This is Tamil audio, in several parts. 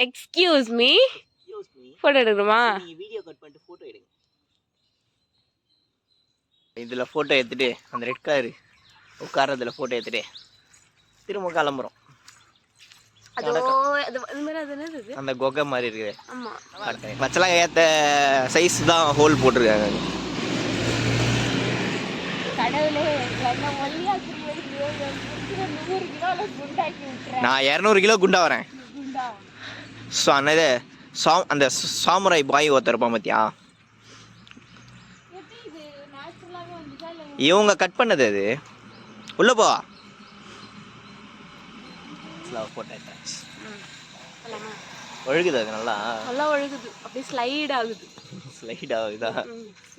எக்ஸ்கியூஸ் மீ, போட்டோ எடுக்கணுமா? வீடியோ கட் பண்ணிட்டு போட்டோ எடுங்க. இதுல போட்டோ எடுத்துட்டு அந்த ரெட் கலர் உட்காரதுல போட்டோ எடுத்துட்டு திரும்ப கிளம்புறோம். அந்த கொகை மாதிரி இருக்குது. ஆமா, பச்சலாம் ஏத்த சைஸ் தான் ஹோல் போட்டிருக்காங்க. நான் 200 கிலோ குண்டா வரேன். ஸோ அந்த சாமுராய் பாய் ஒருத்தர் இருப்பான் பார்த்தியா, இவங்க கட் பண்ணது. அது உள்ள போ. ஒழுகுது, அது நல்லா ஒழுகுது, அப்படியே ஸ்லைட் ஆகுது. ஸ்லைட் ஆகுதா?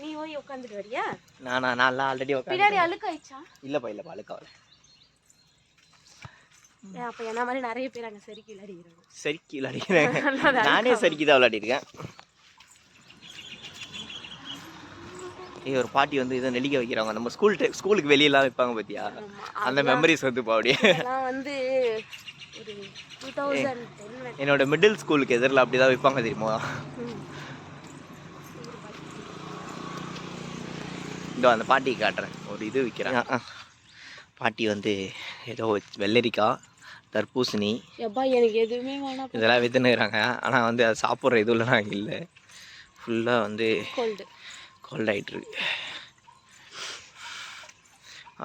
நீ போய் உட்காந்துட்டு வரியா? நான் ஆல்ரெடி உட்காந்து. பின்னாடி அழுக்காயிச்சா? இல்லப்பா அழுக்காவல. அப்ப என்ன மாதிரி நிறைய பேர் அங்க சரிக்கி விளையாடிக்கிறாங்க. நானே சரிக்கி தான் விளையாடிருக்கேன். ஒரு பாட்டி வந்து இதை நெல்லிக்காய் வைக்கிறாங்க. நம்ம ஸ்கூலுக்கு வெளியெல்லாம் வைப்பாங்க பார்த்தியா, அந்த மெமரிஸ் வந்து பாடி வந்து என்னோட மிடில் ஸ்கூலுக்கு எதிரில் அப்படிதான் வைப்பாங்க தெரியுமா. இதோ அந்த பாட்டி காட்டுறேன். ஒரு இது விற்கிறேன். பாட்டி வந்து ஏதோ வெள்ளரிக்காய், தர்பூசணி, எனக்கு எதுவுமே வேணாம் இதெல்லாம் விற்றுனுக்குறாங்க. ஆனால் வந்து அது சாப்பிட்ற இதுலாம் இல்லை. ஃபுல்லாக வந்து கோல்ட் ஆகிட்டுருக்கு.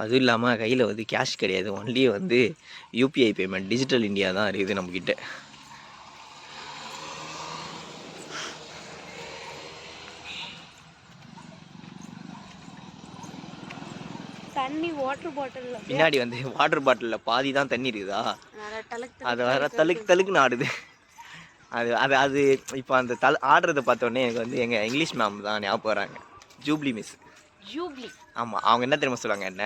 அதுவும் இல்லாமல் கையில் வந்து கேஷ் கிடையாது. ஒன்லி வந்து யூபிஐ பேமெண்ட், டிஜிட்டல் இந்தியா தான் இருக்குது நம்மக்கிட்ட. தண்ணி வாட்டர் பாட்டில் பின்னாடி வந்து வாட்டர் பாட்டிலில் பாதி தான் தண்ணி இருக்குதா, அது வேற தழுக்குன்னு ஆடுது. அது இப்போ அந்த ஆடுறதை பார்த்தோன்னே எனக்கு வந்து எங்கள் இங்கிலீஷ் மேம் தான் ஞாபகம் வராங்க. Jubilee miss. ஆமாம், அவங்க என்ன தெரியுமா சொல்லுவாங்க என்ன,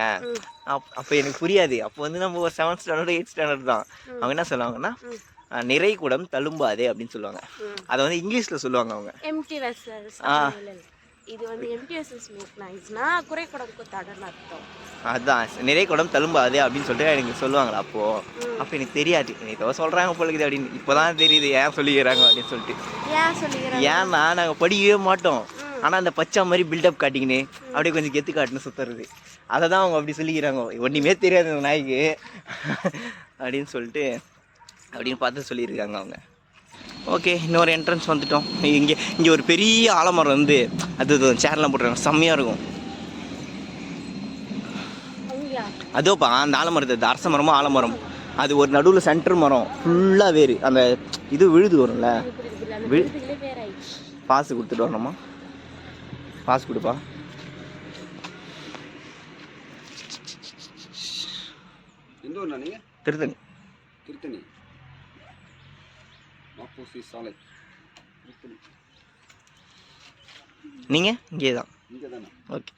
அப்போ எனக்கு புரியாது. அப்போ வந்து நம்ம ஒரு 7th ஸ்டாண்டர்ட் 8th ஸ்டாண்டர்ட் தான். அவங்க என்ன சொல்லுவாங்கன்னா, நிறை குடம் தழும்பாதே அப்படின்னு சொல்லுவாங்க. அதை வந்து இங்கிலீஷில் சொல்லுவாங்க அவங்க. இது வந்து எம்டிஎஸ்எஸ் மீட்னா குறைக்குடம் குத்தாடன்னு அர்த்தம். அதுதான் நிறை குடம் தழும்பாதே அப்படின்னு சொல்லிட்டு எனக்கு சொல்லுவாங்களா. அப்போ எனக்கு தெரியாது. ஏதோ சொல்கிறாங்க போலுக்குது அப்படின்னு இப்போதான் தெரியுது ஏன் சொல்லிக்கிறாங்க அப்படின்னு சொல்லிட்டு. ஏன்னா நாங்கள் படிக்கவே மாட்டோம். ஆனால் அந்த பச்சை மாதிரி பில்டப் காட்டிக்கின்னு அப்படியே கொஞ்சம் கெத்து காட்டுன்னு சுற்றுறது, அதை தான் அவங்க அப்படி சொல்லிக்கிறாங்க. ஒன்றுமே தெரியாது அந்த நாய்க்கு அப்படின்னு சொல்லிட்டு அப்படின்னு பார்த்து சொல்லியிருக்காங்க அவங்க. ஓகே, இன்னொரு என்ட்ரன்ஸ் வந்துட்டோம். இங்கே ஒரு பெரிய ஆலமரம் வந்து அது சேர்லாம் போட்டுருக்காங்க, செம்மையாக இருக்கும். அதோப்பா அந்த ஆலமரத்து அரச மரமும் ஆலமரம், அது ஒரு நடுவில் சென்டர் மரம் ஃபுல்லாக வேறு அந்த இது விழுது வரும்ல. பாசு கொடுத்துட்டு வரணுமா? பாசு கொடுப்பா. திருத்தணி. நீங்கள் இங்கே தான்? ஓகே.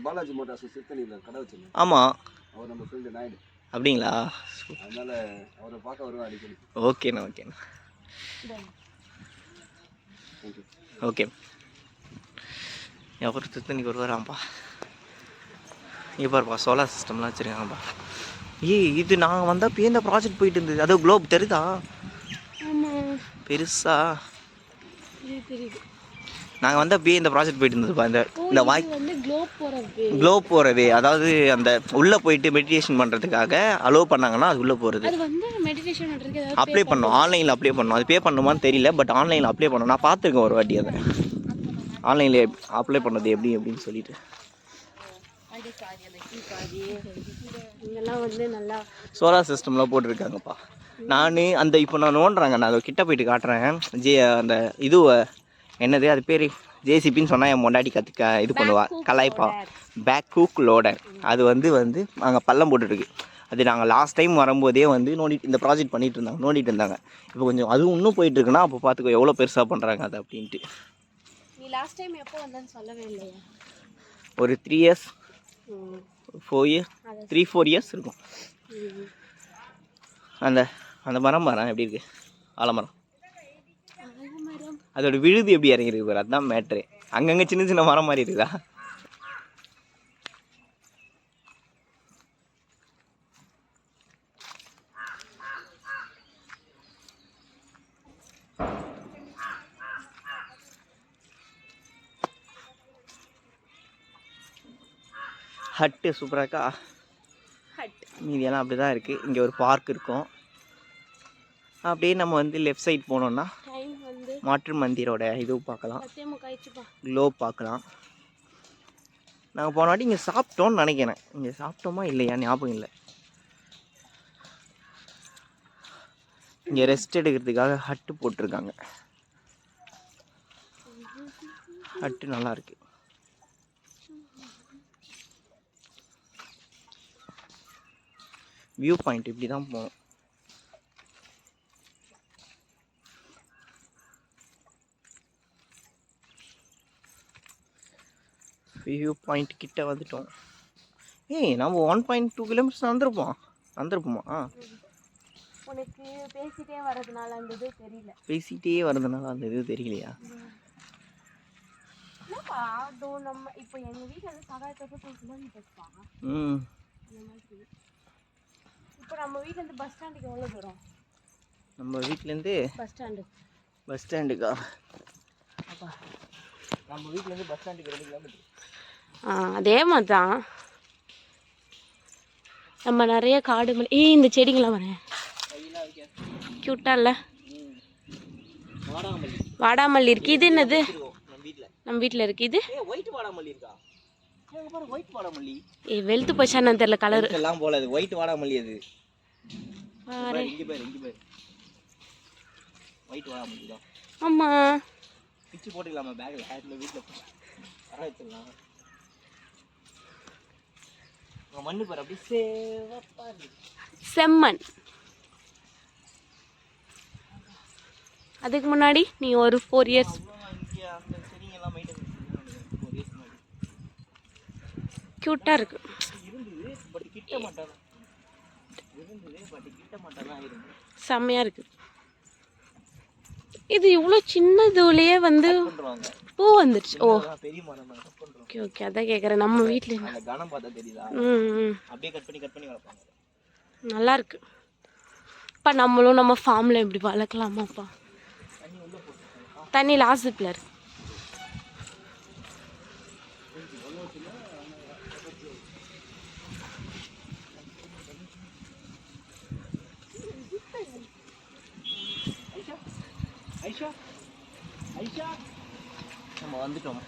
பாலாஜி மோட்டார்ஸ் திருத்தணியில் கடை வச்சுருந்தேன். ஆமாம், அவர் நம்ம ஃப்ரெண்டு நாயுடு. அப்படிங்களா? அதனால் அவரை பார்க்க வருவேன் அடிக்கடி. ஓகேண்ணா. ஓகே, அப்புறம் திருத்தணிக்கு வருவாராம்ப்பா. இங்கே பாருப்பா, சோலார் சிஸ்டம்லாம் வச்சுருக்காங்கப்பா. இது நாங்கள் வந்தால் இந்த ப்ராஜெக்ட் போயிட்டு இருந்தது. அதோ குளோப் தெரியுதா பெருசா? நாங்கள் வந்தால் இந்த ப்ராஜெக்ட் போயிட்டு இருந்ததுப்பா. இந்த வாய் குளோப் போகிறது, அதாவது அந்த உள்ளே போயிட்டு மெடிடேஷன் பண்ணுறதுக்காக அலோவ் பண்ணாங்கன்னா அது உள்ளே போகிறது. அப்ளை பண்ணோம், ஆன்லைனில் அப்ளை பண்ணோம். அது பே பண்ணுமான்னு தெரியல, பட் ஆன்லைனில் அப்ளை பண்ணோம். நான் பார்த்துருக்கேன் ஒரு வாட்டி அதை ஆன்லைனில் அப்ளை பண்ணது எப்படின்னு சொல்லிட்டு. சோலார் சிஸ்டம்லாம் போட்டிருக்காங்கப்பா. நான் நோண்டுறாங்க. நான் அதை கிட்ட போயிட்டு காட்டுறேன். அந்த என்னது அது பேர் ஜேசிபின்னு சொன்னால் என் முன்னாடி இது பண்ணுவா, கலாய்ப்பா. Back hook loader. அது வந்து அங்கே பள்ளம் போட்டுருக்கு. அது நாங்கள் லாஸ்ட் டைம் வரும்போதே வந்து இந்த ப்ராஜெக்ட் நோண்டிட்டு இருந்தாங்க. இப்போ கொஞ்சம் அதுவும் இன்னும் போயிட்டு இருக்குன்னா அப்போ பார்த்துக்கோ எவ்வளோ பெருசாக பண்ணுறாங்க அது அப்படின்ட்டு. நீ லாஸ்ட் டைம் எப்போ வந்தேன்னு சொல்லவே இல்லையா? ஒரு 3 years 4 years 3-4 years இருக்கும். அந்த மரம் எப்படி இருக்கு? ஆலமரம் அதோட விழுது எப்படி இறங்கிருக்கு பாரு, அதுதான் மேட்ரு. அங்கங்கே சின்ன சின்ன மரம் மாதிரி இருக்குதா? ஹட்டு சூப்பராக இருக்கா? ஹட். மீதியெல்லாம் அப்படி தான் இருக்குது. இங்கே ஒரு பார்க் இருக்கும். அப்படியே நம்ம வந்து லெஃப்ட் சைட் போனோம்னா டைம் வந்து மாற்று மந்திரோட இது பார்க்கலாம், க்ளோ பார்க்கலாம். நாங்கள் போன வாட்டி இங்கே சாப்பிட்டோன்னு நினைக்கிறேன். இங்கே சாப்பிட்டோமா இல்லையா ஞாபகம் இல்லை. இங்கே ரெஸ்ட் எடுக்கிறதுக்காக ஹட்டு போட்டிருக்காங்க. ஹட்டு நல்லா இருக்கு. வியூ பாயிண்ட் இப்படி தான் போகணும். வியூ பாயிண்ட் கிட்ட வந்துட்டோம். ஏய் நம்ம 1.2 கிலோமீட்டர்ஸ் வந்துருப்போமா? உனக்கு பேசிட்டே வரதுனால அந்த இது தெரியல. பேசிட்டே வரதுனால அந்த இது தெரியலையா? என்னப்பா அதோ நம்ம இப்போ எங்க வீட்ல இருந்து சகாயத்துக்கு 2 கிலோமீட்டர்ஸ் பா. அந்த மாதிரி. இப்போ நம்ம வீட்ல இருந்து பஸ் ஸ்டாண்டுக்கு எவ்வளவு தூரம்? நம்ம வீட்ல இருந்து பஸ் ஸ்டாண்டுக்கா? அப்பா நம்ம வீட்ல இருந்து பஸ் ஸ்டாண்டுக்கு 2 கிலோமீட்டர். அதே மாதிரி தான். நம்ம நிறைய காடு மல்லி இந்த செடிங்களாம் வரேன் க்யூட்டா இல்லை? வாடாமல்லி இருக்கு. இது என்னது? நம்ம வீட்டில் இருக்கு. இது ஒயிட் வாடாமல்லி இருக்கா? ஒயிட் வாடாமல்லி வெளுத்து போச்சான்னு தெரியல கலர் எல்லாம் போல. அது ஒயிட் வாடாமல்லி. அது இங்க பாரு ஒயிட் வாடாமல்லி தான். ஆமா பிச்சு போட்டுக்கலாமா பேக்ல? ஹேட்ல வீட்ல வர வச்சிடலாம். மண்ணு பாரு அப்படியே சேவப்பா இருக்கு. செம்மண். அதுக்கு முன்னாடி நீ ஒரு 4 இயர்ஸ் க்யூட்டா இருக்கு. செம்மையா இருக்கு. இது இவ்வளோ சின்னதுலயே வந்து பூ வந்துருச்சு. ஓ ஓகே ஓகே அதான் கேட்குறேன். நம்ம வீட்டில் நல்லா இருக்கு. அப்பா நம்மளும் நம்ம ஃபார்மில் இப்படி வளர்க்கலாமாப்பா? தண்ணி லாஸ்ட்டில் இருக்கு. நம்ம வந்துட்டோம்.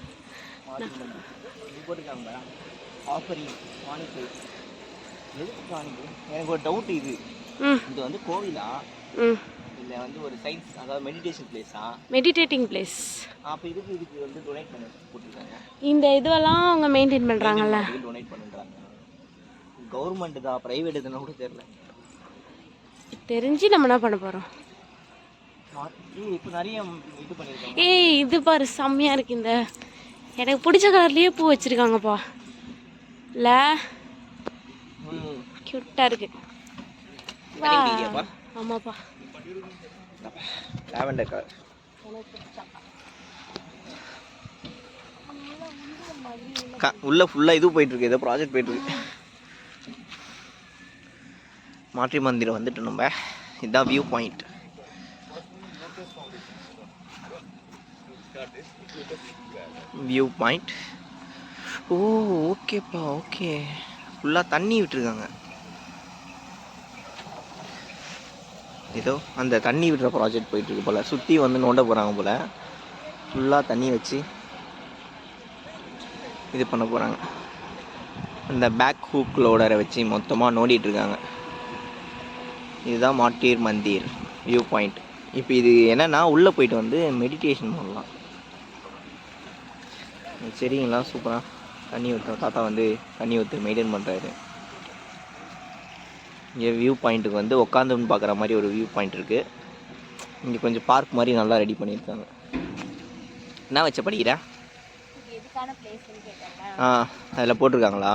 போட்டுருக்காங்க ஆஃபரிங் வாணிப்பு. எதுக்கு வாணிப்பு? எனக்கு ஒரு டவுட். இது வந்து கோவிலா இல்லை வந்து ஒரு சயின்ஸ், அதாவது மெடிடேஷன் பிளேஸா? Meditating place. அப்போ இதுக்கு வந்து டொனேட் பண்ண போட்டிருக்காங்க. இந்த இதுவெல்லாம் அவங்க மெயின்டைன் பண்ணுறாங்கல்ல, டொனேட் பண்ணுறாங்க. கவர்மெண்ட் தான், ப்ரைவேட் எதுனா கூட தெரியல. தெரிஞ்சு நம்ம என்ன பண்ண போகிறோம்? இப்போ நிறைய இது பண்ணியிருக்காங்க. ஏய் இது பாரு செம்மையாக இருக்கு. இந்த எனக்கு பிடிச்ச கலர்லேயே பூ வச்சுருக்காங்கப்பா. இல்லை க்யூட்டாக இருக்கு. ஆமாப்பா லாவெண்டர் கலர். உள்ள ஃபுல்லாக இது போயிட்டுருக்கு, ஏதோ ப்ராஜெக்ட் போயிட்டுருக்கு. மாற்றி மந்திரம் வந்துட்டு நம்ம இதுதான் view point. View point. Oh ஓகேப்பா ஓகே. ஃபுல்லாக தண்ணி விட்டுருக்காங்க. ஏதோ அந்த தண்ணி விடுற ப்ராஜெக்ட் போயிட்டுருக்கு போல். சுற்றி வந்து நோண்ட போகிறாங்க போல். ஃபுல்லாக தண்ணி வச்சு இது பண்ண போகிறாங்க. அந்த பேக் ஹூக் லோடரை வச்சு மொத்தமாக நோண்டிகிட்ருக்காங்க. இதுதான் மாட்டீர் மந்திர் வியூ பாயிண்ட். இப்போ இது என்னென்னா உள்ளே போயிட்டு வந்து மெடிடேஷன் பண்ணலாம். சரிங்களா? சூப்பராக தண்ணி ஊற்றும். தாத்தா வந்து தண்ணி ஊற்று மெயின்டைன் பண்ணுறாரு. இங்கே வியூ பாயிண்ட்டுக்கு வந்து உட்காந்துன்னு பார்க்குற மாதிரி ஒரு வியூ பாயிண்ட் இருக்குது. இங்கே கொஞ்சம் பார்க் மாதிரி நல்லா ரெடி பண்ணியிருக்காங்க. என்ன வச்ச படிக்கிறேன்? அதில் போட்டிருக்காங்களா?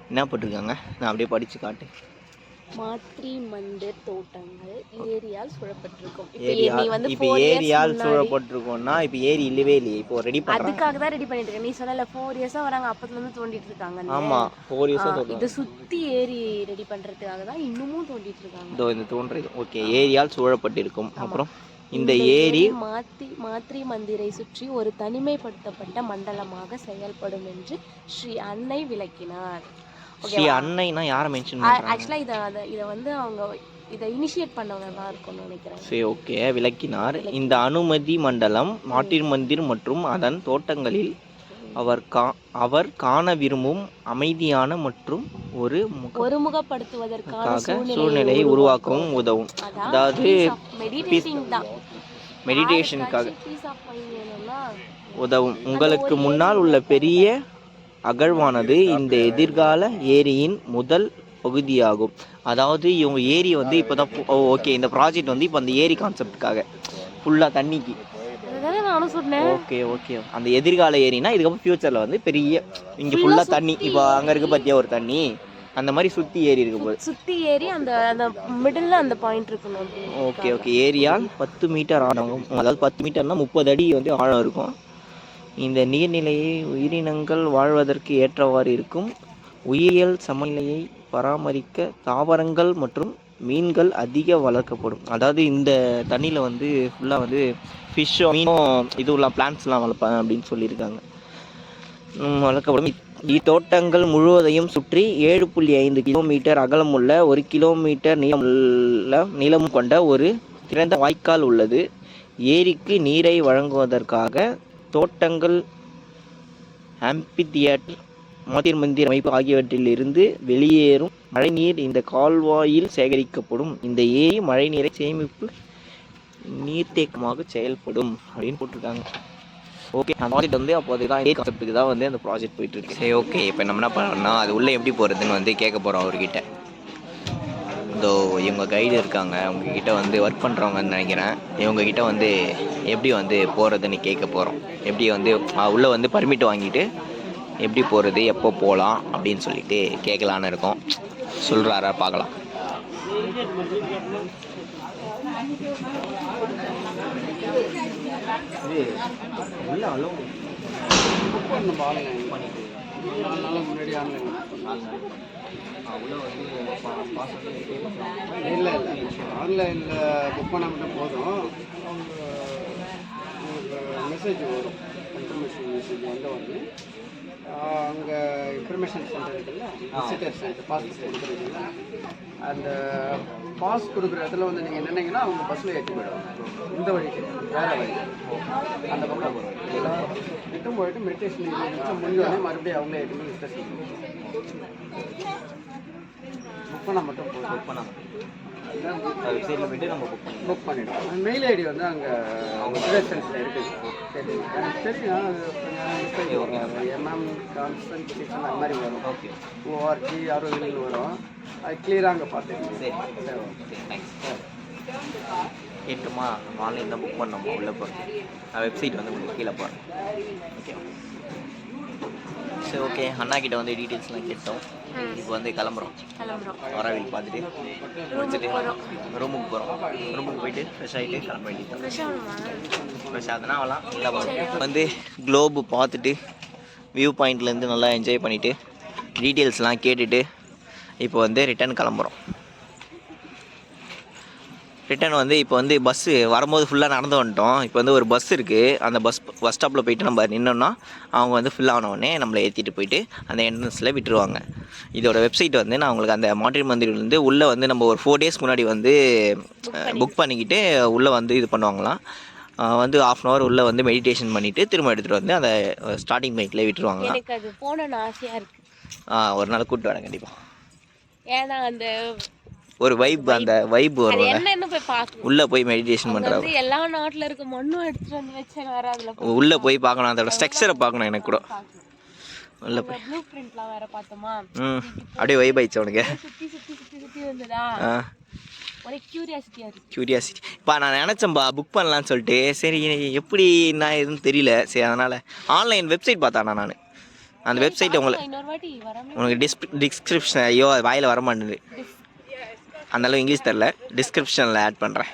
என்ன போட்டிருக்காங்க? நான் அப்படியே படித்து காட்டு. மாற்றி மந்திர் தோட்டங்கள் ஏரியால் சூழப்பட்டிருக்கும். இப்போ ஏரியால் சூழப்பட்டிருக்கோம்னா இப்போ ஏரி இல்லவே இல்லையே. இப்போ ரெடி பண்ணுறாங்க. அதுக்காக தான் ரெடி பண்ணிட்டு இருக்கேன். நீ சொன்னல 4 இயர்ஸாக வராங்க, அப்பத்துலேருந்து தோண்டிட்டு இருக்காங்க. ஆமாம் 4 இயர்ஸாக. இதை சுற்றி ஏரி ரெடி பண்ணுறதுக்காக தான் இன்னமும் தோண்டிட்டு இருக்காங்க. இதோ இந்த தோன்றது. ஓகே ஏரியால் சூழப்பட்டிருக்கும். அப்புறம் இந்த ஏரி மாத்ரி மந்திரை சுற்றி ஒரு தனிமைப்படுத்தப்பட்ட மண்டலமாக செயல்படும் என்று ஸ்ரீ அன்னை விளக்கினார். ஸ்ரீ அன்னைனா யாரை மென்ஷன் பண்றாங்க? ஆக்சுவலாக இதை வந்து அவங்க இதை இனிஷியேட் பண்ணவங்க தான் இருக்கும்னு நினைக்கிறேன். சரி, ஓகே. விளக்கினார். இந்த அனுமதி மண்டலம் மாட்டிர் மந்திர் மற்றும் அதன் தோட்டங்களில் அவர் காண விரும்பும் அமைதியான மற்றும் ஒருமுகப்படுத்துவதற்கான சூழ்நிலையை உருவாக்கவும் உதவும். அதாவது மெடிடேஷனுக்காக உதவும். உங்களுக்கு முன்னால் உள்ள பெரிய அகழ்வானது இந்த எதிர்கால ஏரியின் முதல் பகுதியாகும். அதாவது இவங்க ஏரி வந்து இப்போ தான் ஓகே, இந்த ப்ராஜெக்ட் வந்து இப்போ அந்த ஏரி கான்செப்டுக்காக ஃபுல்லாக தண்ணிக்கு. நானும் சொன்னேன். ஓகே ஓகே, அந்த எதிர்கால ஏரினா இதுக்கப்புறம் ஃபியூச்சரில் வந்து பெரிய இங்கே ஃபுல்லாக தண்ணி, இப்போ அங்கே இருக்க பார்த்தியா ஒரு தண்ணி, அந்த மாதிரி சுற்றி ஏரி இருக்க போது. சுற்றி ஏரி அந்த அந்த மிடில் அந்த பாயிண்ட் இருக்கணும். Okay okay. ஏரியால் 10 மீட்டர் ஆழம், அதாவது 10 மீட்டர்னா 30 அடி வந்து ஆழம் இருக்கும். இந்த நீர்நிலையை உயிரினங்கள் வாழ்வதற்கு ஏற்றவாறு இருக்கும். உயிரியல் சமநிலையை பராமரிக்க தாவரங்கள் மற்றும் மீன்கள் அதிக வளர்க்கப்படும். அதாவது இந்த தண்ணியில் வந்து ஃபுல்லாக வந்து ஃபிஷ்ஷோ மீனும் இதுலாம் பிளான்ட்ஸ்லாம் வளர்ப்பாங்க அப்படின்னு சொல்லியிருக்காங்க. வளர்க்கப்படும். இத்தோட்டங்கள் முழுவதையும் சுற்றி 7.5 கிலோமீட்டர் அகலமுள்ள 1 கிலோமீட்டர் நீளமும் கொண்ட ஒரு திறந்த வாய்க்கால் உள்ளது. ஏரிக்கு நீரை வழங்குவதற்காக தோட்டங்கள், ஆம்பிதியேட்டர், மாத்திர் மந்திர் அமைப்பு ஆகியவற்றிலிருந்து வெளியேறும் மழைநீர் இந்த கால்வாயில் சேகரிக்கப்படும். இந்த ஏரி மழைநீரை சேமிப்பு நீர்த்தேக்கமாக செயல்படும் அப்படின்னு போட்டிருக்காங்க. ஓகே, அந்த ப்ராஜெக்ட் வந்து அப்போ அதுதான் ஏரி கான்செப்ட்டுக்கு தான் வந்து அந்த ப்ராஜெக்ட் போயிட்டு இருக்கு. சரி, ஓகே. இப்போ நம்ம என்ன பண்ணோம்னா அது உள்ளே எப்படி போகிறதுன்னு வந்து கேட்க போகிறோம் அவர்கிட்ட. இதோ இவங்க கைடு இருக்காங்க, அவங்கக்கிட்ட வந்து ஒர்க் பண்ணுறவங்கன்னு நினைக்கிறேன். இவங்கக்கிட்ட வந்து எப்படி வந்து போகிறதுன்னு கேட்க போகிறோம். எப்படி வந்து உள்ளே வந்து பர்மிட் வாங்கிட்டு எப்படி போகிறது, எப்போ போகலாம் அப்படின்னு சொல்லிட்டு கேட்கலான்னு இருக்கோம். சொல்கிறாரா பார்க்கலாம். இல்லை ஆன்லைனில் புக் பண்ண மட்டும் போதும். மெசேஜ் வரும், இன்ஃபர்மேஷன் மெசேஜ் வந்து அங்கே இன்ஃபர்மேஷன் சென்டர் இருக்குல்ல, விசிட்டர் சென்டர், பாஸ் கொடுக்குறதுல அந்த பாஸ் கொடுக்குற இடத்துல வந்து நீங்கள் நின்னீங்கன்னா அவங்க பஸ்ஸில் ஏற்றி போயிடுவாங்க. இந்த வழிக்கு வேறு வழி அந்த பக்கம் ரிட்டன் போயிட்டு மெடிடேஷன் முடிஞ்சோடனே மறுபடியும் அவங்களே ஏற்றி போய் மெடிடேஷன் புக் பண்ணால் மட்டும் போதும். புக் பண்ணால் வெப்சைட்டில் போய்ட்டு நம்ம புக் பண்ணிவிடுவோம். மெயில் ஐடி வந்து அங்கே அவங்க ரிலேஷன்ஸில் இருக்குது. சரி, எனக்கு தெரியும். அது எம்எம் கான்ஸ்டன்டேஷன் அந்த மாதிரி வரும். ஓகே, ஓஆர்ஜி ஆரோவில் வரும். அது கிளியராக அங்கே பார்த்துக்கணும். சரி சரி, ஓகே, தேங்க்ஸ். கேட்டுமா, நம்ம ஆன்லைன் தான் புக் பண்ணோமா உள்ளே போகிறேன். வெப்சைட் வந்து உங்களுக்கு கீழே போகிறேன். ஓகே சரி, ஓகே. அண்ணா கிட்ட வந்து டீட்டெயில்ஸ்லாம் கேட்டோம். இப்போ வந்து கிளம்புறோம். வரவில் பார்த்துட்டு முடிச்சுட்டு ரூமுக்கு போகிறோம். ரூமுக்கு போயிட்டு ஃப்ரெஷ் ஆகிட்டு கிளம்ப வேண்டியது. ஃப்ரெஷ் ஆகுதுன்னா அவலாம் நல்லா வந்து குளோபு பார்த்துட்டு வியூ பாயிண்ட்லேருந்து நல்லா என்ஜாய் பண்ணிவிட்டு டீட்டெயில்ஸ்லாம் கேட்டுட்டு இப்போ வந்து ரிட்டன் கிளம்புறோம். ரிட்டன் வந்து இப்போ வந்து பஸ்ஸு வரும்போது ஃபுல்லாக நடந்து வந்துட்டோம். இப்போ வந்து ஒரு பஸ் இருக்குது. அந்த பஸ் ஸ்டாப்பில் போயிட்டு நம்ம நின்னோன்னா அவங்க வந்து ஃபுல் ஆனவுடனே நம்மளை ஏற்றிட்டு போயிட்டு அந்த என்ட்ரன்ஸில் விட்டுருவாங்க. இதோட வெப்சைட் வந்து நான் உங்களுக்கு அந்த மாட்டிர் மந்திரிலேருந்து உள்ளே வந்து நம்ம ஒரு 4 days முன்னாடி வந்து புக் பண்ணிக்கிட்டு உள்ளே வந்து இது பண்ணுவாங்களாம். வந்து 1/2 hour உள்ளே வந்து மெடிடேஷன் பண்ணிவிட்டு திரும்ப எடுத்துகிட்டு வந்து அந்த ஸ்டார்டிங் பாயிண்ட்லேயே விட்டுருவாங்க. எனக்கு அது போகணுன்னு ஆசையாக இருக்குது. ஒரு நாள் கூப்பிட்டு வரேன் கண்டிப்பாக. ஏன்னா அந்த ஒரு வைப், அந்த வைப் வரும். என்ன போய் பார்க்கணும், உள்ளே போய் மெடிடேஷன் பண்ணுறாங்க. எல்லா நாட்டில் இருக்க மண்ணும் எடுத்துகிட்டு வந்து வச்சேன் வேறு. அதில் உள்ளே போய் பார்க்கணும், அதோட ஸ்ட்ரக்சரை பார்க்கணும். எனக்கு கூட உள்ளே போய் ப்ளூ பிரிண்ட்லாம் வேறு பார்த்தோமா. அப்படியே வைப் ஆயிடுச்சு அவனுக்கு. சுற்றி சுற்றி சுற்றி சுற்றி வந்ததா, ஒரே க்யூரியாசிட்டியாக இருக்குது. க்யூரியாசிட்டி. இப்போ நான் நினச்சேன்பா புக் பண்ணலான்னு சொல்லிட்டு. சரி, எப்படி நான் எதுவும் தெரியல. சரி, அதனால் ஆன்லைன் வெப்சைட் பார்த்தாண்ணா நான். அந்த வெப்சைட் உங்களுக்கு டிஸ்கிரிப்ஷன், ஐயோ வாயில் வரமாட்டேது, அந்தளவு இங்கிலீஷ் தெரில, டிஸ்கிரிப்ஷனில் ஆட் பண்ணுறேன்.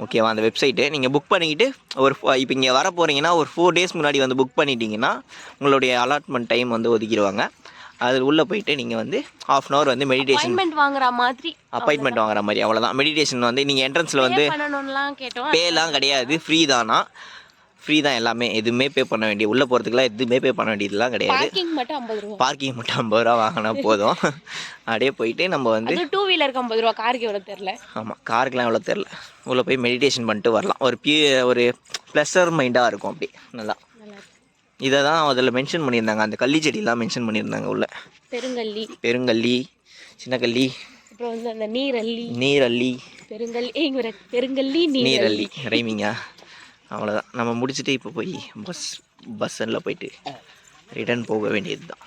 ஓகேவா? அந்த வெப்சைட்டு நீங்கள் புக் பண்ணிக்கிட்டு ஒரு இப்போ இங்கே வர போகிறீங்கன்னா ஒரு 4 days முன்னாடி வந்து புக் பண்ணிட்டீங்கன்னா உங்களுடைய அலாட்மெண்ட் டைம் வந்து ஒதுக்கிடுவாங்க. அது உள்ளே போயிட்டு நீங்கள் வந்து ½ அன் ஹவர் வந்து மெடிடேஷன் அப்பாயின்மெண்ட் வாங்குற மாதிரி அப்பாயின்மெண்ட் வாங்குற மாதிரி அவ்வளோதான். மெடிடேஷன் வந்து நீங்கள் என்ட்ரன்ஸில் வந்து பண்ணணும்லாம் கேட்டோம். பேலாம் கிடையாது, ஃப்ரீ தானா, ஃப்ரீ தான் எல்லாமே, எதுவுமே பே பண்ண வேண்டிய, உள்ளே போகிறதுக்குலாம் எதுவுமே பே பண்ண வேண்டியதுலாம் கிடையாது. பார்க்கிங் மட்டும் 50 ரூபா. பார்க்கிங் மட்டும் 50 ரூபா வாங்கினா போதும். அப்படியே போயிட்டு நம்ம வந்து அது 2 வீலருக்கு 50 ரூபா, காருக்கு எவ்வளோ தெரில. ஆமாம், காருக்குலாம் எவ்வளோ தெரில. உள்ளே போய் மெடிடேஷன் பண்ணிட்டு வரலாம். ஒரு ப்ளஸர் மைண்டாக இருக்கும் அப்படி நல்லா. இதை தான் அதில் மென்ஷன் பண்ணியிருந்தாங்க, அந்த கள்ளி செடியெலாம் மென்ஷன் பண்ணியிருந்தாங்க உள்ள. பெருங்கல்லி, சின்னக்கல்லி, அப்புறம் வந்து அந்த நீரல்லி, பெருங்கல்லி நீரல்லி ரைமிங்கா. அவ்வளோதான். நம்ம முடிச்சுட்டு இப்போ போய் பஸ்ஸில் போயிட்டு ரிட்டர்ன் போக வேண்டியது தான்.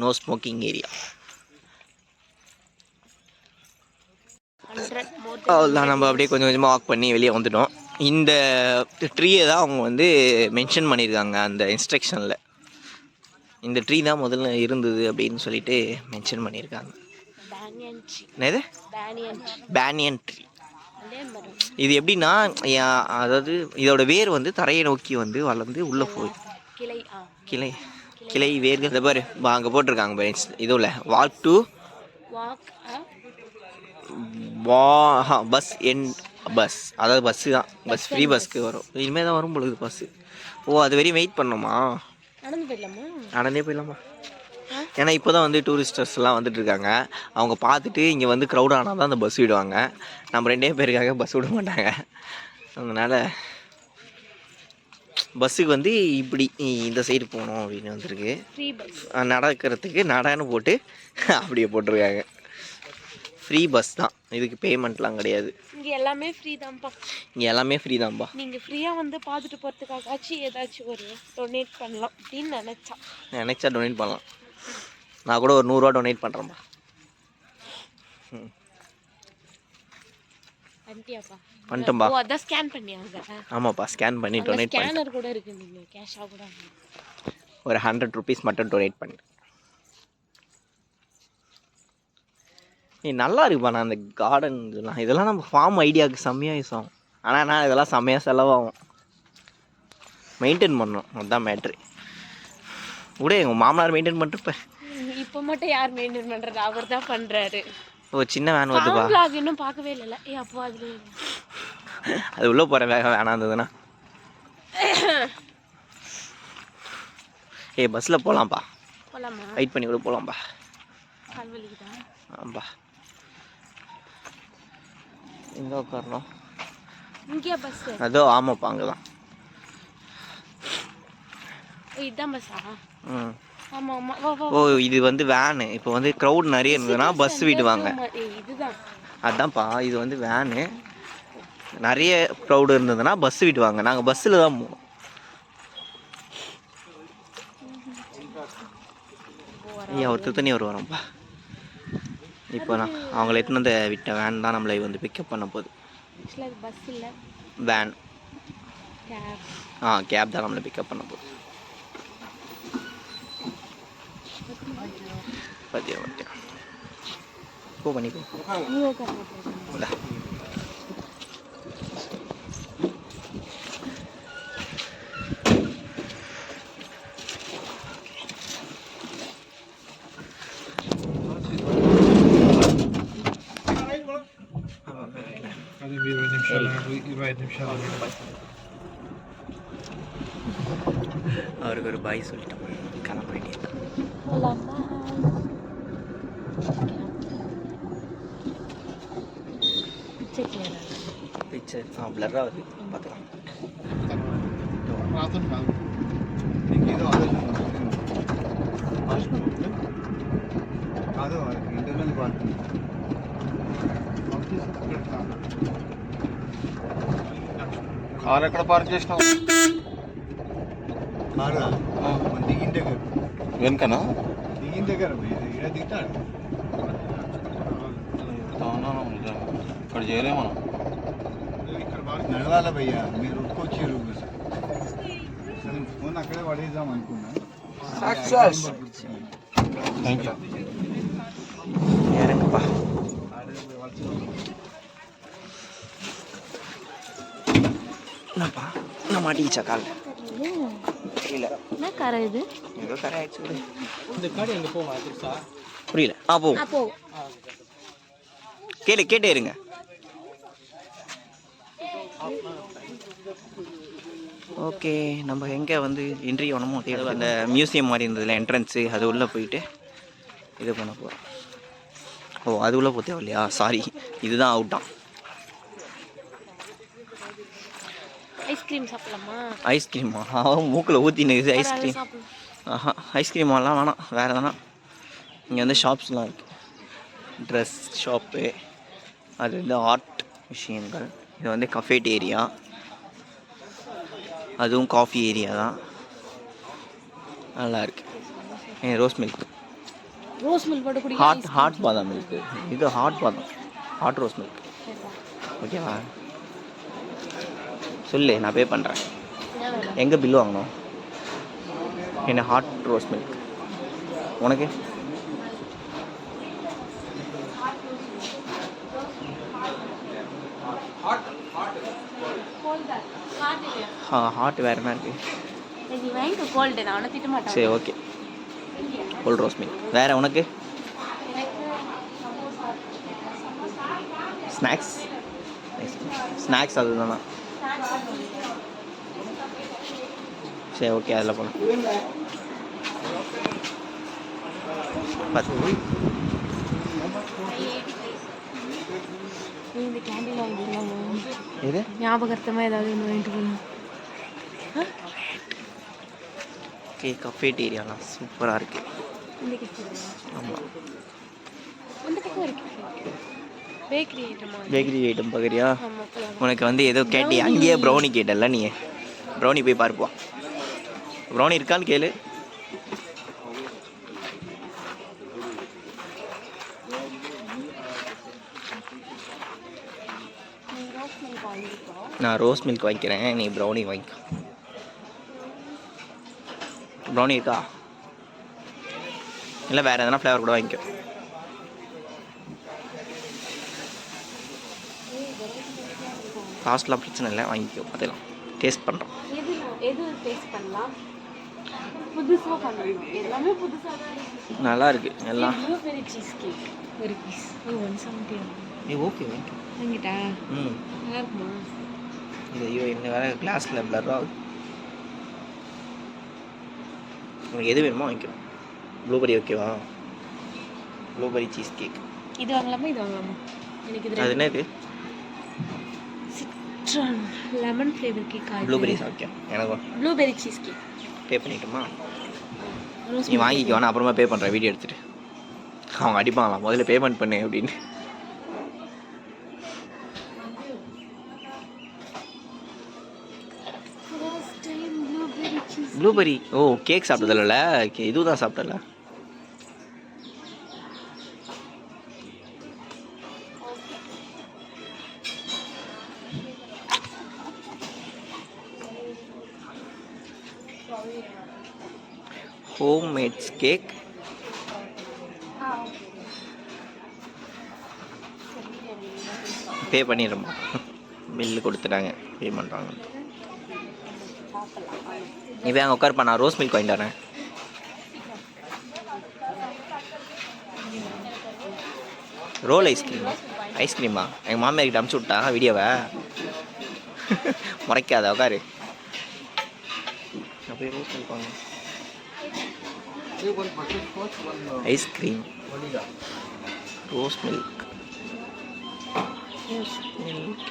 No smoking area. அவ்வளோதான். நம்ம அப்படியே கொஞ்சம் கொஞ்சமாக வாக் பண்ணி வெளியே வந்துட்டோம். இந்த ட்ரீயை தான் அவங்க வந்து மென்ஷன் பண்ணியிருக்காங்க அந்த இன்ஸ்ட்ரக்ஷனில். இந்த ட்ரீ தான் முதல்ல இருந்தது அப்படின்னு சொல்லிட்டு மென்ஷன் பண்ணியிருக்காங்க. என்னது? Banyan tree. இது எப்படின்னா, அதாவது இதோட வேர் வந்து தரையை நோக்கி வந்து வளர்ந்து உள்ளே போய் கிளை வேர்கள். இந்த பாரு அங்கே போட்டிருக்காங்க பாரு இதுவில் வாக் டு பஸ் பஸ், அதாவது பஸ்ஸு தான், பஸ் ஃப்ரீ பஸ்க்கு வரும். இனிமேல் தான் வரும் பொழுது பஸ்ஸு. ஓ, அது வரையும் வெயிட் பண்ணோமா? நடந்தே போயிடலாமா? ஏன்னா இப்போ தான் வந்து டூரிஸ்டர்ஸ்லாம் வந்துட்டுருக்காங்க. அவங்க பார்த்துட்டு இங்கே வந்து க்ரௌட் ஆனால் தான் அந்த பஸ் விடுவாங்க. நம்ம 2 பேருக்காக பஸ் விட மாட்டாங்க. அதனால் பஸ்ஸுக்கு வந்து இப்படி இந்த சைடு போகணும் அப்படின்னு வந்துருக்கு. நடக்கிறதுக்கு நடன்னு போட்டு அப்படியே போட்டிருக்காங்க. ஃப்ரீ பஸ் தான், இதுக்கு பேமெண்ட்லாம் கிடையாது. இங்கே எல்லாமே ஃப்ரீ தான்ப்பா. நீங்கள் ஃப்ரீயாக வந்து பார்த்துட்டு போகிறதுக்காச்சும் ஏதாச்சும் ஒரு டொனேட் பண்ணலாம் அப்படின்னு நினச்சா டொனேட் பண்ணலாம். நான் கூட ஒரு 100 ரூபா டொனேட் பண்ணுறேன்ப்பா. பண்ணிட்டோம்பா. அதான் ஸ்கேன் பண்ணியாங்க. ஆமாப்பா, ஸ்கேன் பண்ணி டொனேட் பண்ணி. ஸ்கேனர் கூட இருக்கு, நீங்கள் கேஷாக கூட ஒரு 100 ருபீஸ் மட்டும் டொனேட் பண்ணு. நல்லா இருக்குப்பா. நான் அந்த கார்டன் இதெல்லாம் நம்ம ஃபார்ம் ஐடியாவுக்கு செம்மையாக யூஸ் ஆகும். ஆனால் நான் இதெல்லாம் செம்மையாக செலவாகும், மெயின்டைன் பண்ணணும். அதுதான் மேட்ரு. கூட எங்கள் மாமனார் மெயின்டைன் பண்ணிருப்பேன். இப்போ மட்டும் யார் மெயின்டைன் பண்ணுறது? அவர் தான் பண்ணுறாரு. ஓ, சின்ன வேன் வருதுப்பா. இன்னும் பார்க்கவே இல்லை. அப்போ அது உள்ளே போகிற வேகம் வேணாம் இருந்ததுன்னா பஸ்ஸில் போகலாம்ப்பா. வெயிட் பண்ணி கூட போகலாம்ப்பா. ஆமாப்பா. எங்கே உட்காரணும்? இங்கே பஸ். அதோ ஆமாப்பா, அங்கே தான். இதுதான் பஸ்ஸா? ம். ஓ, இது வந்து வேனு. இப்போ வந்து க்ரௌட் நிறைய இருந்ததுன்னா பஸ் விடுவாங்க. அதான்ப்பா, இது வந்து வேனு. நிறைய க்ரௌடு இருந்ததுன்னா பஸ் விடுவாங்க. நாங்கள் பஸ்ஸில் தான் போவோம். ஒருத்தர் தண்ணி வருவாரப்பா. இப்போ நான் அவங்கள எட்டுன்னு வந்து விட்ட வேன் தான் நம்மளை வந்து பிக்கப் பண்ண போகுது. வேன் கேப் தான் நம்மளை பிக்கப் பண்ண போகுது. பார்த்தியா போ பண்ணிக்கோ. அவருக்கு ஒரு பாய் சொல்லிட்டோம், கிளம்ப வேண்டியது. பிக்சர் பிளராக வருது, பார்த்துக்கலாம். కార్ ఎక్కడ పార్క్ చేసినావు? కారు దిగిన దగ్గర వెనకనా? దిగిన దగ్గర ఇక్కడ దిగుతాడు. ఇక్కడ చేయలేము మనం. ఇక్కడ బాగా నడవాలి భయ్యా, మీరు ఉక్కొచ్చారు. ఫోన్ అక్కడే పడేద్దాం అనుకున్నా. Thank you. இறங்குப்பா. என்னப்பா, நான் மாட்டிக்கிச்சா கால்? புரியல என்ன கரை இது? ஏதோ கரை ஆயிடுச்சு. இந்த காடு எங்கே போமா புதுசா? புரியல. போ அப்போ கேட்டே இருங்க. ஓகே, நம்ம எங்கே வந்து என்ட்ரி ஆனமோ அந்த மியூசியம் மாதிரி இருந்ததுல என்ட்ரன்ஸு, அது உள்ளே போயிட்டு இது பண்ண போகிறோம். ஓ, அது உள்ளே போத்தே இல்லையா? சாரி, இதுதான் அவுட்டான். ஐஸ்கிரீம் சாப்பிடலாமா? ஐஸ்கிரீமா? அவன் மூக்கில் ஊற்றினுக்குது ஐஸ்கிரீம். ஆஹா, ஐஸ்கிரீமெல்லாம் வேணாம், வேறு எதனா. இங்கே வந்து ஷாப்ஸ்லாம் இருக்குது. ட்ரெஸ் ஷாப்பு, அது வந்து ஆர்ட் விஷயங்கள். இது வந்து கஃபேட்டேரியா, அதுவும் காஃபி ஏரியா தான். நல்லா இருக்கு. ரோஸ் மில்க், ரோஸ் மில்க் போட்டு குடிக்க. ஹாட் பாதாம் மில்க். இது ஹாட் பாதாம், ஹாட் ரோஸ் மில்க். ஓகேவா? சொல்லு, நான் பே பண்ணுறேன். எங்கே பில் வாங்கணும்? என்ன ஹாட் ரோஸ் மில்க் உனக்கு? ஹாட் வேறு என்ன இருக்குது? சரி, ஓகே. Gold rose milk. வேறு உனக்கு? ஸ்நாக்ஸ் அதுதானா? சரி, ஓகே, அதில் போகலாம். இந்த கேண்டீன் வாங்கிக்கலாம். இது ஞாபகார்த்தமாக ஏதாவது ஒன்று வாங்கிட்டு போகலாம். ஓகே, கஃபேட்டேரியாலாம் சூப்பராக இருக்குது. ஆமாம், பேக்கரி ஐட்டம் பார்க்குறியா? உனக்கு வந்து ஏதோ கேட்டி, அங்கேயே ப்ரௌனி கேட்டல நீ. ப்ரௌனி போய் பார்ப்போம். ப்ரௌனி இருக்கான்னு கேளு. நான் ரோஸ் மில்க் வாங்கிக்கிறேன், நீ ப்ரௌனி வாங்கிக்கோ. ப்ரௌனி இருக்கா? இல்லை வேறு எதனா ஃப்ளேவர் கூட வாங்கிக்கோ. காஸ்ட்லாம் பிரச்சனை இல்லை, வாங்கிக்கோ. அதெல்லாம் டேஸ்ட் பண்ணுறோம். எது டேஸ்ட் பண்ணலாம்? புதுசாக பண்ணணும். எல்லாமே புதுசாக தான் இருக்குது. நல்லா இருக்கு எல்லாம். ப்ளூபெர்ரி சீஸ் கேக் ஒரு பீஸ் 170. ஓகே, வாங்கிட்டா? நல்லா இருக்குமா? இது ஐயோ, என்ன வேறு கிளாஸில் பிளர் ஆகுது. உனக்கு எது வேணுமோ வாங்கிக்கிறோம். ப்ளூபெர்ரி ஓகேவா? Blueberry cheesecake. இது வாங்கலாமா? இது வாங்கலாமா? எனக்கு இது அது என்னது? Citron lemon flavour cake. Blueberry okay. எனக்கு ப்ளூபெர்ரி சீஸ் கேக். பே பண்ணிட்டுமா? நீ வாங்கிக்கோ, நான் அப்புறமா பே பண்ணுறேன் வீடியோ எடுத்துகிட்டு. அவங்க அடிப்பாங்களாம், முதல்ல பேமெண்ட் பண்ணு அப்படின்னு. ப்ளூபெர்ரி ஓ கேக் சாப்பிட்டதில்ல, இதுவும் தான் சாப்பிட்டல. Home mades cake. பே பண்ணிடுறோமா? பில்லு கொடுத்துட்டாங்க, பே பண்ணுறாங்க. நீ போய் அங்கே உட்காருப்பா, நான் ரோஸ் மில்க் வாங்கிட்டு வரேன். ரோல் ஐஸ்கிரீமா? எங்கள் மாமியார்கிட்ட அமுச்சு விட்டா வீடியோவை. முறைக்காத, உட்காரு. போய் ரோஸ் மில்க் வாங்க. ஐஸ்கிரீம், ரோஸ் மில்க்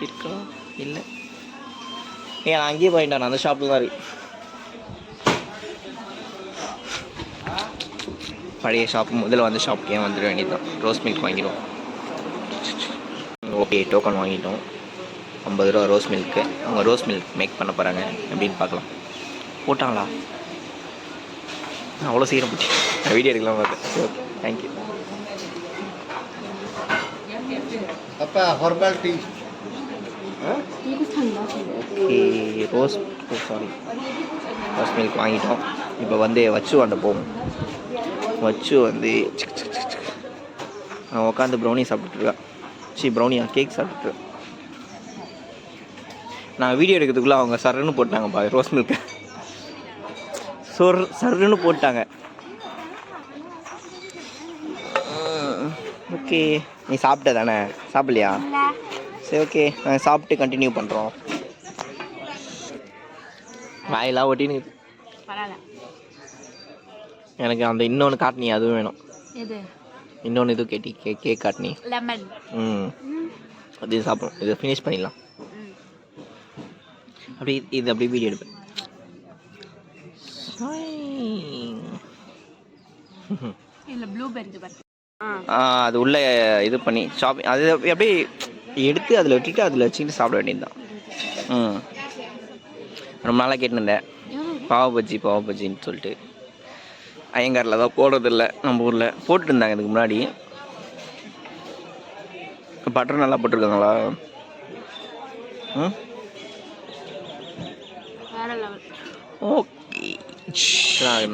இருக்கா? இல்லை, நான் அங்கேயே போயிட்டேன், அந்த ஷாப்பில் தான் இருக்கு. பழைய ஷாப்பு முதல்ல வந்த ஷாப்புக்கு ஏன் வந்துட வேண்டியது தான். ரோஸ் மில்க் வாங்கிடுவோம். ஓகே, டோக்கன் வாங்கிட்டோம். 50 ரூபா ரோஸ் மில்க்கு. அவங்க ரோஸ் மில்க் மேக் பண்ண போகிறாங்க அப்படின்னு பார்க்கலாம். போட்டாங்களா? அவ்வளோ சீக்கிரம் போச்சு. நான் வீடியோ எடுக்கலாம் பார்த்தேன். Okay, thank you. அப்பா herbal tea. Okay, rose milk வாங்கிட்டோம். இப்போ வந்து வச்சு வாண்ட போவோம். வச்சு வந்து நான் உட்காந்து ப்ரௌனி சாப்பிட்டுருக்கேன். ப்ரௌனியா கேக் சாப்பிட்டுருக்கேன். நான் வீடியோ எடுக்கிறதுக்குள்ளே அவங்க சரன்னு போட்டாங்கப்பா ரோஸ் மில்க்கு. சருன்னு போட்டாங்க. ஓகே, நீ சாப்பிட்ட தானே? சாப்பிடலையா? சரி ஓகே, நாங்கள் சாப்பிட்டு கண்டினியூ பண்ணுறோம். வாயெல்லாம் ஒட்டின்னு எனக்கு அந்த இன்னொன்று காட்டினி அதுவும் வேணும். இன்னொன்று இது கேக் காட்டினி லெமன். அது சாப்பிடும். இதை ஃபினிஷ் பண்ணிடலாம். அப்படி இது அப்படியே வீடியோ எடுப்பேன். அது உள்ள இது பண்ணி ஷாப்பிங் அது அப்படியே எடுத்து அதில் விட்டுட்டு அதில் வச்சுக்கிட்டு சாப்பிட வேண்டியது தான். ரொம்ப நாளாக கேட்டுருந்தேன் பாவ பஜ்ஜின்னு சொல்லிட்டு. ஐயங்காரில் தான் போடுறதில்ல, நம்ம ஊரில் போட்டுட்டு இருந்தாங்க இதுக்கு முன்னாடி. பட்டர் நல்லா போட்டிருக்காங்களா? ஓகே,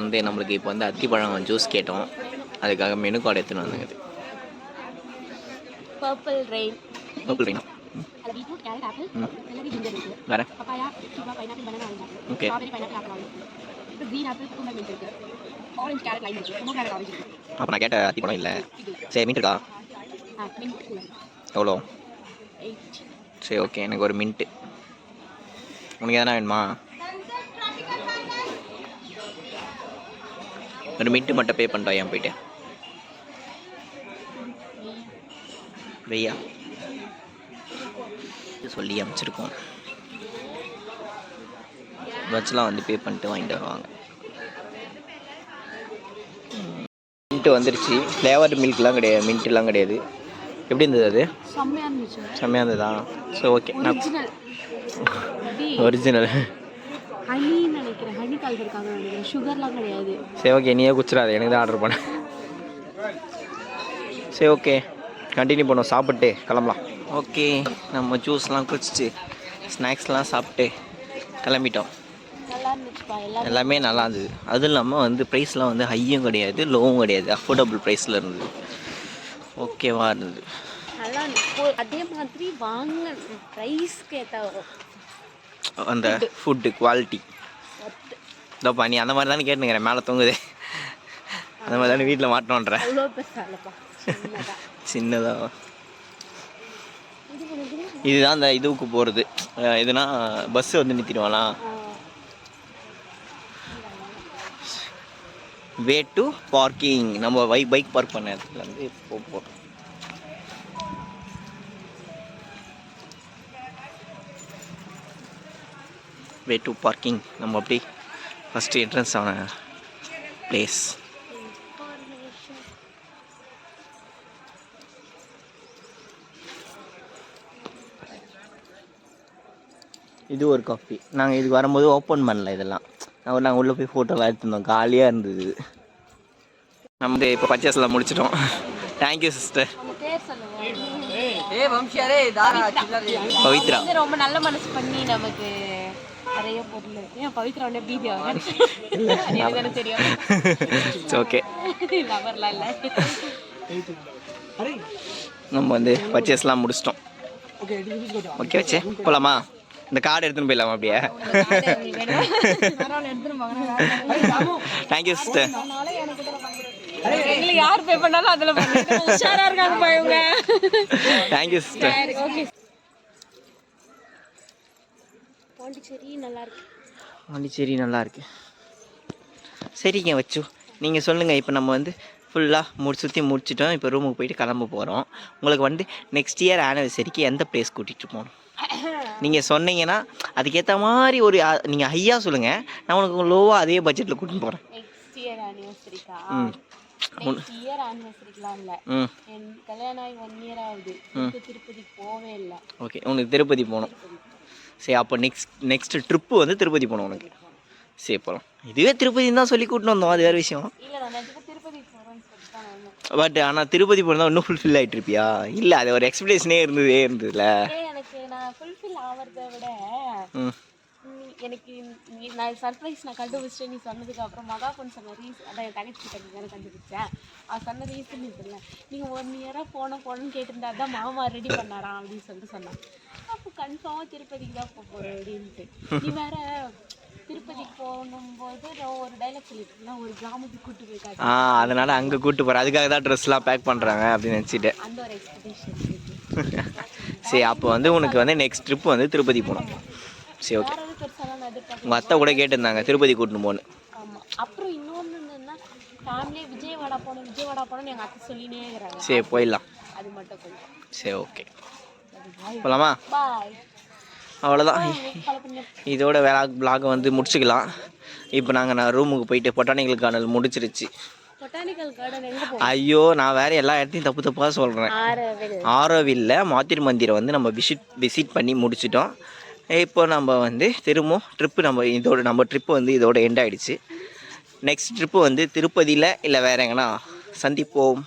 வந்து நம்மளுக்கு இப்போ வந்து அத்திப்பழம் ஜூஸ் கேட்டோம். அதுக்காக மெனு கார்டு எடுத்துன்னு வந்தாங்க. இது பர்பிள் ரெயின். வேற ஓகே. அப்போ நான் கேட்ட அத்திப்பழம் இல்லை. சரி, மின்ட் இருக்கா? எவ்வளோ? சரி ஓகே, எனக்கு ஒரு மின்ட்டு. உனக்கு எதனா வேணுமா? ஒரு மின்ட்டு மட்டும் பே பண்ணுறோம். ஏன் போயிட்டு வெய்யா சொல்லி அனுப்பிச்சிருக்கோம். வச்சுலாம் வந்து பே பண்ணிட்டு வாங்கிட்டு வருவாங்க. மின்ட்டு வந்துருச்சு. ஃப்ளேவர்டு மில்க்லாம் கிடையாது, மின்ட்டுலாம் கிடையாது. எப்படி இருந்தது? அது செம்மையாக இருந்ததா? ஸோ ஓகே, ஒரிஜினல் ஹனி நினைக்கிறேன். ஹனி கலந்துருக்காங்க நினைக்கிறேன். சுகர்லாம் கிடையாது. சரி ஓகே, நீயே குச்சிடாது, எனக்கு தான் ஆர்டர் பண்ணேன். சரி ஓகே, கண்டினியூ பண்ணுவோம். சாப்பிட்டு கிளம்பலாம். ஓகே, நம்ம ஜூஸ்லாம் குடிச்சிட்டு ஸ்நாக்ஸ்லாம் சாப்பிட்டு கிளம்பிட்டோம். எல்லாமே நல்லா இருந்தது. அதுவும் இல்லாமல் வந்து ப்ரைஸ்லாம் வந்து ஹையும் கிடையாது, லோவும் கிடையாது, அஃபோர்டபுள் ப்ரைஸில் இருந்தது. ஓகேவா இருந்தது. நல்லா அதே மாதிரி வாங்க ப்ரைஸ்க்கு ஏற்ற அந்த ஃபுட்டு குவாலிட்டி இதோப்பா. நீ அந்த மாதிரி தானே கேட்டுக்கிறேன், மேலே தூங்குது அந்த மாதிரி தானே வீட்டில் மாட்டோன்ற. சின்னதாக இதுதான் அந்த இதுவுக்கு போகிறது. இதுனா பஸ்ஸு வந்து நிறுத்திடுவானா? Way to parking. நம்ம பைக் பார்க் பண்ண இடத்துல வந்து போகிறோம். Way to parking. நம்ம அப்படி ஃபஸ்ட்டு என்ட்ரன்ஸ் ஆன பிளேஸ். இது ஒரு காஃபி. நாங்கள் இதுக்கு வரும்போது ஓப்பன் பண்ணல இதெல்லாம். நாங்கள் உள்ளே போய் ஃபோட்டோலாம் எடுத்துருந்தோம், காலியாக இருந்தது. நம்ம வந்து இப்போ பர்ச்சேஸ்லாம் முடிச்சிட்டோம். Thank you sister. பவித்ரா ரொம்ப நல்ல மனசு பண்ணி நமக்கு நிறைய பொருள். ஏன் பவித்ரா உடனே பீதி ஆகும்? தெரியும். ஓகே, நம்ம வந்து பர்ச்சேஸ்லாம் முடிச்சிட்டோம். ஓகே, வச்சு போகலாமா? இந்த கார்டு எடுத்துன்னு போயிடலாமா? அப்படியே தேங்க்யூ சிஸ்டர். யார் பே பண்ணாலும் அதில் உஷாரா இருக்காங்க பாருங்க. Thank you sister. பாண்டிச்சேரி நல்லா இருக்கு. சரிங்க வச்சு, நீங்கள் சொல்லுங்கள். இப்போ நம்ம வந்து ஃபுல்லாக சுற்றி முடிச்சிட்டோம். இப்போ ரூமுக்கு போயிட்டு கிளம்ப போகிறோம். உங்களுக்கு வந்து நெக்ஸ்ட் இயர் ஆனிவர்சரிக்கு எந்த பிளேஸ் கூட்டிகிட்டு போகணும் நீங்கள் சொன்னீங்கன்னா அதுக்கேற்ற மாதிரி ஒரு நீங்கள் ஹையாக சொல்லுங்கள், நான் உனக்கு லோவாக அதே பட்ஜெட்டில் கூட்டிகிட்டு போகிறேன். நெக்ஸ்ட் இயர் ஆனிவர்சரிக்கா? இயர் ஆனிவர்சரிக்கலாம் இல்லை, என் கல்யாணம் ஆகி 1 year ஆகுது. திருப்பதி போவே இல்லை. ஓகே, உனக்கு திருப்பதி போகணும். சரி, அப்போ நெக்ஸ்ட் ட்ரிப்பு வந்து திருப்பதி போகணும் உனக்கு. சரி போகலாம். இதுவே திருப்பதின்னு தான் சொல்லி கூட்டின்னு வந்தோம், அது வேறு விஷயம். பட் ஆனால் திருப்பதி போனால் இன்னும் ஃபுல்ஃபில் ஆகிட்டு இருப்பியா? இல்லை, அது ஒரு எக்ஸ்பெக்டேஷனே இருந்ததுல. எனக்கு நான் ஃபுல்ஃபில் ஆகிறத விட எனக்கு நான் சர்ப்ரைஸ் நான் கண்டுபிடிச்சிட்டேன். நீ சொன்னதுக்கு அப்புறம் மகா பொண்ணு சொன்ன ரீசன், அதான் என் தங்கச்சி கிட்ட தானே கண்டுபிடிச்சேன். அவள் சொன்ன ரீசன் இருக்குல்ல, நீங்கள் 1 year போகணும்னு கேட்டிருந்தா தான் மாமா ரெடி பண்ணாராம் அப்படின்னு சொல்லிட்டு சொன்னான். அப்போ கன்ஃபார்மாக திருப்பதிக்கு தான் போக போகிறேன் அப்படின்ட்டு. நீ வேற திருப்பதிக்கு போகும்போது நான் ஒரு டைலாக் சொல்லிட்டு ஒரு கிராமத்துக்கு கூட்டு போய் காட்டு. அதனால அங்கே கூட்டு போகிறேன், அதுக்காக தான் ட்ரெஸ்லாம் பேக் பண்ணுறாங்க அப்படின்னு நினச்சிட்டு. அந்த ஒரு எக்ஸ்பெக்டேஷன். சரி, அப்போ வந்து உனக்கு வந்து நெக்ஸ்ட் ட்ரிப் வந்து திருப்பதி போகணும். சரி, ஓகே. பெருசாலாம் நான் எதிர்பார்க்க. உங்கள் அத்தை கூட கேட்டிருந்தாங்க திருப்பதி கூட்டின்னு போகணும். ஆமாம். அப்புறம் இன்னொன்று என்னன்னா ஃபேமிலியே விஜயவாடா போகணும்னு எங்கள் அத்தை சொல்லினே இருக்கிறாங்க. சரி, போயிடலாம். அது மட்டும் கொஞ்சம். சரி, ஓகே, போகலாமா? பாய். அவ்வளோதான், இதோட விளாகை வந்து முடிச்சுக்கலாம். இப்போ நான் ரூமுக்கு போயிட்டு பொட்டானிக்கல் கார்டன் முடிச்சிருச்சு. பொட்டானிக்கல் கார்டன் எங்கே போகும்? ஐயோ, நான் வேறு எல்லா இடத்தையும் தப்பாக சொல்கிறேன். ஆரோவில்ல மாத்திரை மந்திரை வந்து நம்ம விசிட் பண்ணி முடிச்சிட்டோம். இப்போ நம்ம வந்து திரும்பவும் ட்ரிப்பு நம்ம ட்ரிப்பு வந்து இதோட எண்ட் ஆகிடுச்சு. நெக்ஸ்ட் ட்ரிப்பு வந்து திருப்பதியில் இல்லை வேறு எங்கன்னா சந்திப்போம்.